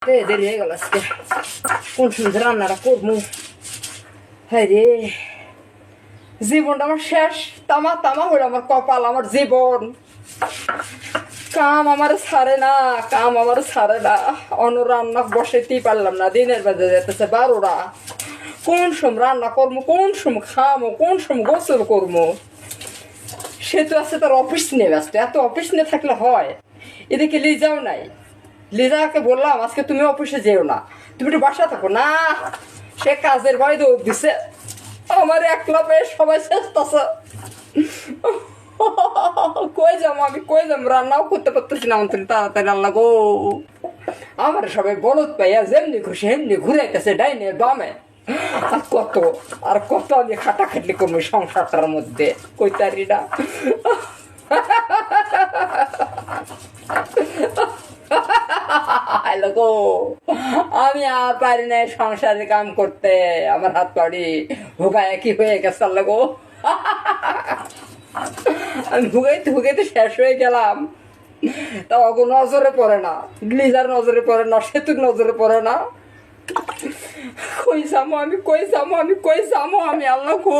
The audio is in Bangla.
দেরি হয়ে গেল আজকে কোন সুন্দর রান্নাটা করবো হ্যাঁ রে জীবনটা আমার শেষ তামা তামা হইল আমার কপাল আমার জীবন কাম আমার ছাড়ে না কাম আমার ছাড়ে না অন্য রান্না বসাইতেই পারলাম না দিনের বাজে যেতেছে 12টা কোন সময় রান্না করবো কোন সময় খামো কোন সময় গোসল করবো সে তো আছে তার অফিস নিয়ে ব্যস্ত এত অফিস নিয়ে থাকলে হয় এদিকে লিজাও নাই লিজাকে বললাম আজকে তুমি অফিসে যেও না তুমি একটু বাসা থাকো না সে কাজের ভয় দৌড় দিছে আমার একলা পেয়ে সবাই চেষ্টা কই যাবো আমি কই যাবো রান্নাও করতে পারতেছি না তুমি তাড়াতাড়ি রান্না গো আমার সবাই বলদ পাইয়া যেমনি খুশি এমনি ঘুরাইতেছে ডাইনে বামে আর কত আমি খাটাখাটলি করবো সংসারটার মধ্যে কইতারি না গো আমি আর পারি না সংসারের কাম করতে আমার হাত পাড়ি ভোগায় কি হয়ে গেছে গো আমি ভুগাইতে ভুগাইতে শেষ হয়ে গেলাম তা অগো নজরে পড়ে না গ্লিজার নজরে পড়ে না সেতুর নজরে পড়ে না কই যাবো আমি আল্লাহ গো